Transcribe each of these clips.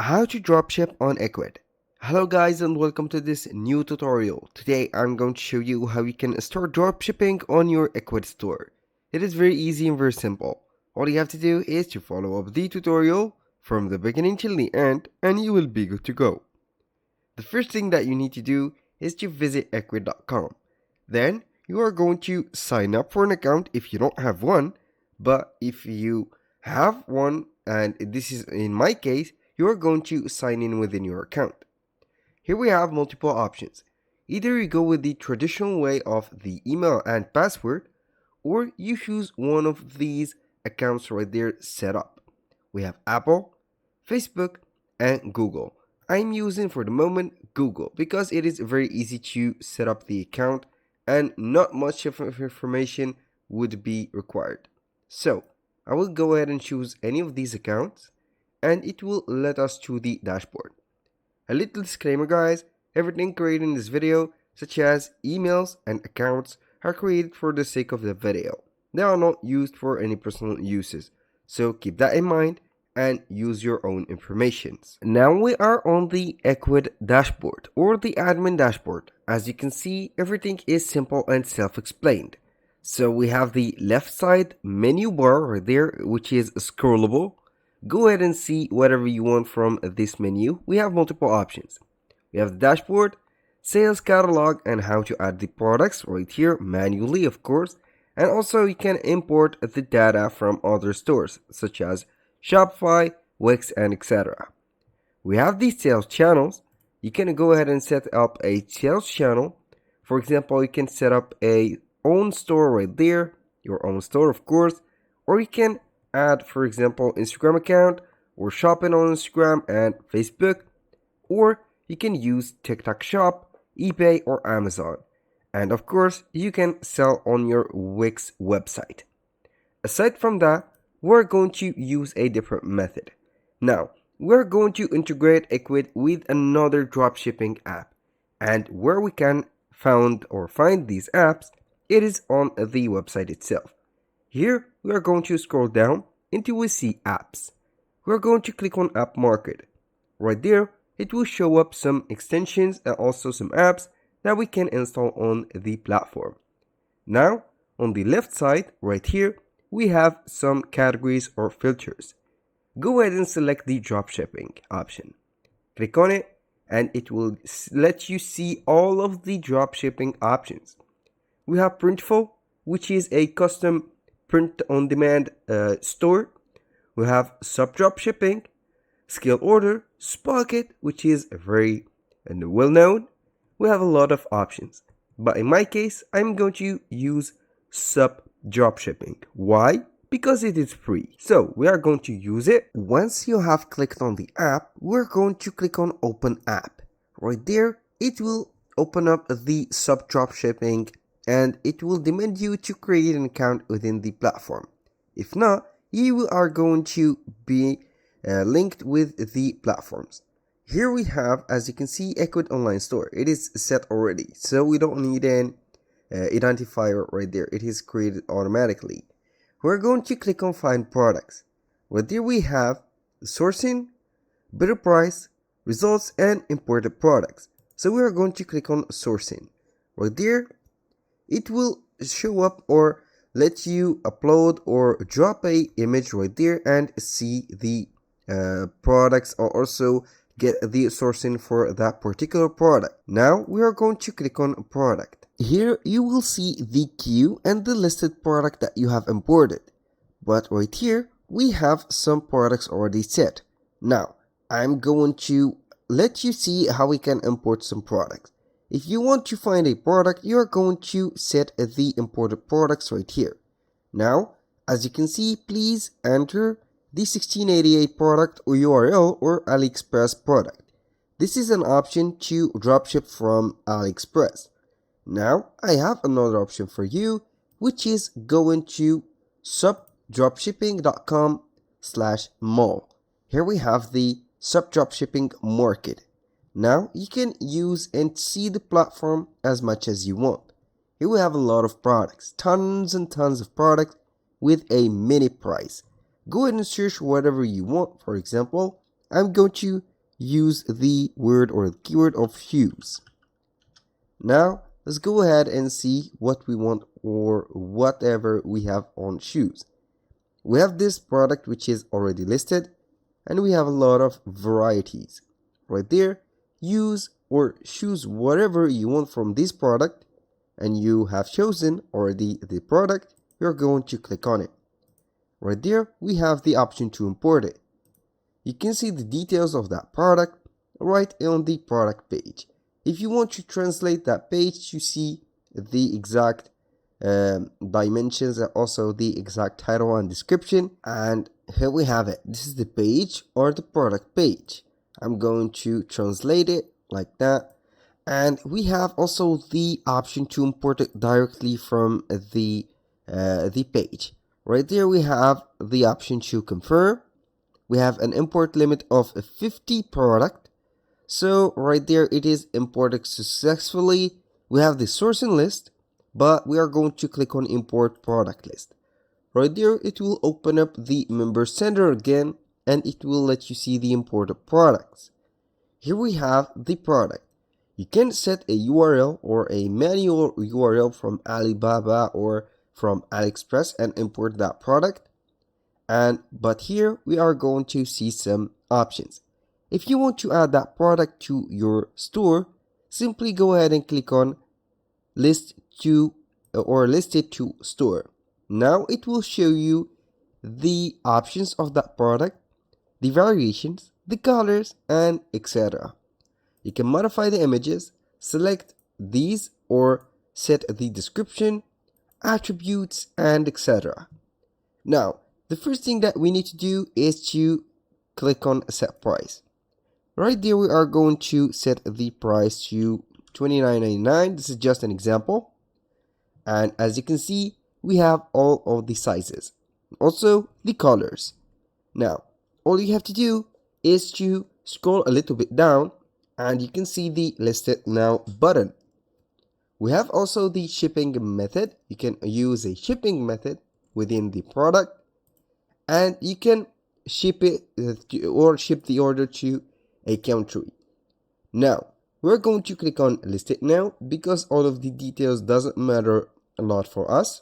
How to dropship on Ecwid. Hello guys and welcome to this new tutorial. Today I'm going to show you how you can start dropshipping on your Ecwid store. It is very easy and very simple. All you have to do is to follow up the tutorial from the beginning till the end and you will be good to go. The first thing that you need to do is to visit ecwid.com. Then you are going to sign up for an account if you don't have one, but if you have one, and this is in my case, you are going to sign in within your account. Here we have multiple options. Either you go with the traditional way of the email and password, or you choose one of these accounts right there set up. We have Apple, Facebook, and Google. I'm using for the moment Google because it is very easy to set up the account and not much of information would be required. So I will go ahead and choose any of these accounts and it will let us to the dashboard. A little disclaimer guys, everything created in this video such as emails and accounts are created for the sake of the video. They are not used for any personal uses, so keep that in mind and use your own information. Now we are on the Ecwid dashboard or the admin dashboard. As you can see, everything is simple and self-explained. So we have the left side menu bar right there, which is scrollable. Go ahead and see whatever you want from this menu. We have multiple options. We have the dashboard, sales catalog, and how to add the products right here manually, of course. And also you can import the data from other stores such as Shopify, Wix, and etc. We have these sales channels. You can go ahead and set up a sales channel. For example, you can set up a own store right there, your own store of course, or you can add, for example, Instagram account or shopping on Instagram and Facebook, or you can use TikTok Shop, eBay, or Amazon. And of course, you can sell on your Wix website. Aside from that, we're going to use a different method. Now, we're going to integrate Ecwid with another dropshipping app. And where we can find these apps, it is on the website itself. Here, we are going to scroll down until we see apps. We're going to click on App Market. Right there, it will show up some extensions and also some apps that we can install on the platform. Now, on the left side, right here, we have some categories or filters. Go ahead and select the dropshipping option. Click on it and it will let you see all of the dropshipping options. We have Printful, which is a custom print-on-demand store. We have Dropshipping, Scale Order, Spocket, which is very well-known. We have a lot of options, but in my case, I'm going to use Dropshipping. Why? Because it is free. So we are going to use it. Once you have clicked on the app, we're going to click on Open App. Right there, it will open up the Dropshipping and it will demand you to create an account within the platform. If not, you are going to be linked with the platforms. Here we have, as you can see, Ecwid Online Store. It is set already, so we don't need an identifier right there. It is created automatically. We're going to click on Find Products. Right there we have sourcing, better price, results, and imported products. So we are going to click on sourcing. Right there, it will show up or let you upload or drop a image right there and see the products or also get the sourcing for that particular product. Now we are going to click on product. Here you will see the queue and the listed product that you have imported. But right here we have some products already set. Now I'm going to let you see how we can import some products. If you want to find a product, you are going to set the imported products right here. Now, as you can see, please enter the 1688 product or URL or AliExpress product. This is an option to dropship from AliExpress. Now, I have another option for you, which is going to dropshipping.com/mall. Here we have the dropshipping market. Now you can use and see the platform as much as you want. Here we have a lot of products, tons and tons of products with a mini price. Go ahead and search whatever you want. For example, I'm going to use the word or the keyword of shoes. Now let's go ahead and see what we want or whatever we have on shoes. We have this product which is already listed, and we have a lot of varieties. Right there, use or choose whatever you want from this product, and you have chosen already the product. You're going to click on it. Right there, we have the option to import it. You can see the details of that product right on the product page. If you want to translate that page, you see the exact dimensions and also the exact title and description. And here we have it. This is the page or the product page. I'm going to translate it like that. And we have also the option to import it directly from the page. Right there we have the option to confirm. We have an import limit of 50 product. So right there it is imported successfully. We have the sourcing list, but we are going to click on import product list. Right there it will open up the member center again, and it will let you see the imported products. Here we have the product. You can set a URL or a manual URL from Alibaba or from AliExpress and import that product. But here we are going to see some options. If you want to add that product to your store, simply go ahead and click on list to or list it to store. Now it will show you the options of that product, the variations, the colors, and etc. You can modify the images, select these, or set the description, attributes, and etc. Now, the first thing that we need to do is to click on set price. Right there we are going to set the price to $29.99. This is just an example. And as you can see, we have all of the sizes. Also the colors. Now, all you have to do is to scroll a little bit down and you can see the listed now button. We have also the shipping method. You can use a shipping method within the product, and you can ship it or ship the order to a country. Now we're going to click on list it now because all of the details doesn't matter a lot for us.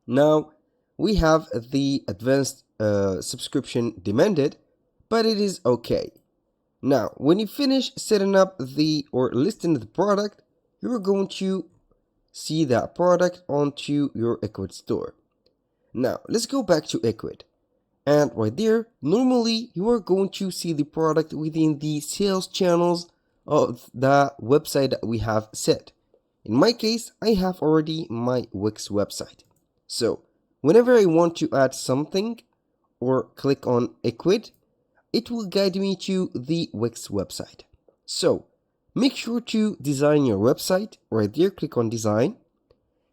Now we have the advanced subscription demanded, but it is okay. Now when you finish setting up the or listing the product, you're going to see that product onto your Ecwid store. Now let's go back to Ecwid. And right there, normally you are going to see the product within the sales channels of the website that we have set. In my case, I have already my Wix website. So whenever I want to add something or click on Ecwid, it will guide me to the Wix website. So make sure to design your website. Right there, click on design.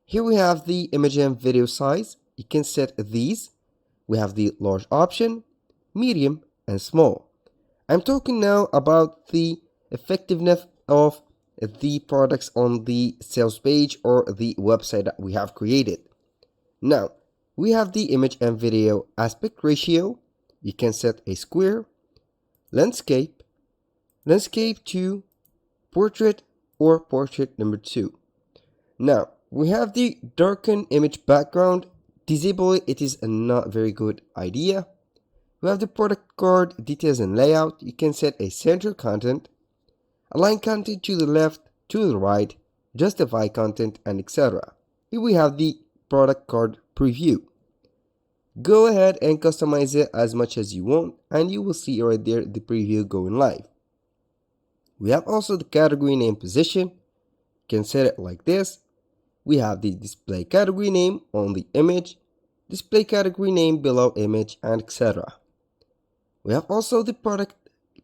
Here we have the image and video size. You can set these. We have the large option, medium, and small. I'm talking now about the effectiveness of the products on the sales page or the website that we have created. Now, we have the image and video aspect ratio. You can set a square, landscape, landscape 2, portrait, or portrait number 2. Now, we have the darken image background. Disable it, it is a not very good idea. We have the product card, details and layout. You can set a center content, align content to the left, to the right, justify content, and etc. Here we have the product card preview. Go ahead and customize it as much as you want, and you will see right there the preview going live. We have also the category name position. You can set it like this. We have the display category name on the image, display category name below image, and etc. We have also the product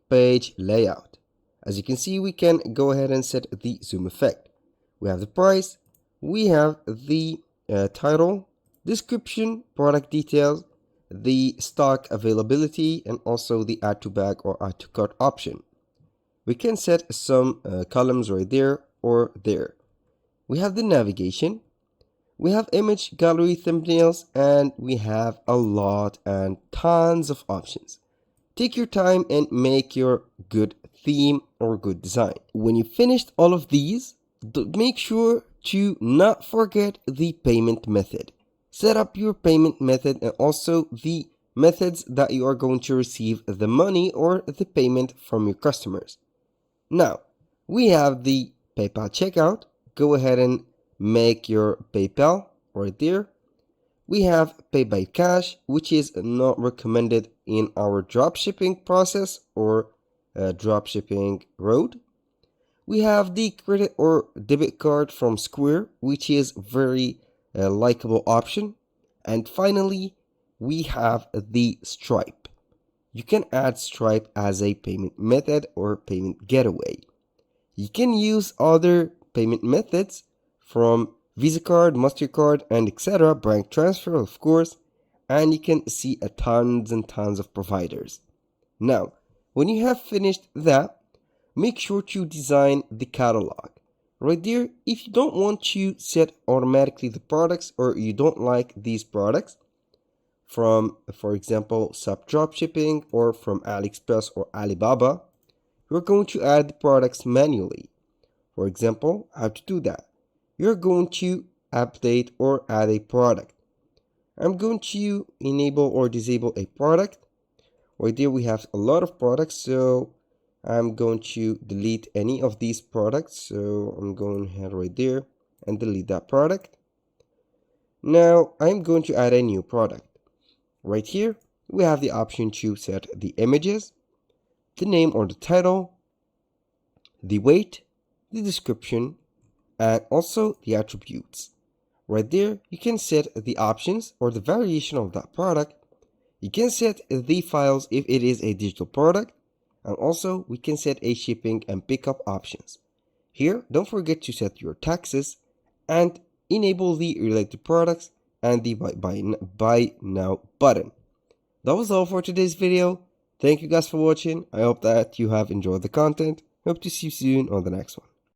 page layout. As you can see, we can go ahead and set the zoom effect. We have the price, we have the title, description, product details, the stock availability, and also the add to bag or add to cart option. We can set some columns right there or there. We have the navigation, we have image gallery thumbnails, and we have a lot and tons of options. Take your time and make your good theme or good design. When you finished all of these, make sure to not forget the payment method. Set up your payment method and also the methods that you are going to receive the money or the payment from your customers. Now, we have the PayPal checkout. Go ahead and make your PayPal right there. We have Pay by Cash, which is not recommended in our dropshipping process or dropshipping road. We have the credit or debit card from Square, which is very likable option. And finally, we have the Stripe. You can add Stripe as a payment method or payment gateway. You can use other payment methods from Visa card, MasterCard, and etc. Bank transfer, of course, and you can see tons and tons of providers. Now, when you have finished that, make sure to design the catalog. Right there, if you don't want to set automatically the products or you don't like these products from, for example, Sub Dropshipping or from AliExpress or Alibaba, you're going to add the products manually. For example, how to do that? You're going to update or add a product. I'm going to enable or disable a product. Right there we have a lot of products, so I'm going to delete any of these products. So I'm going ahead right there and delete that product. Now I'm going to add a new product. Right here we have the option to set the images, the name or the title, the weight, the description, and also the attributes. Right there, you can set the options or the variation of that product. You can set the files if it is a digital product, and also we can set a shipping and pickup options. Here, don't forget to set your taxes and enable the related products and the buy now button. That was all for today's video. Thank you guys for watching. I hope that you have enjoyed the content. Hope to see you soon on the next one.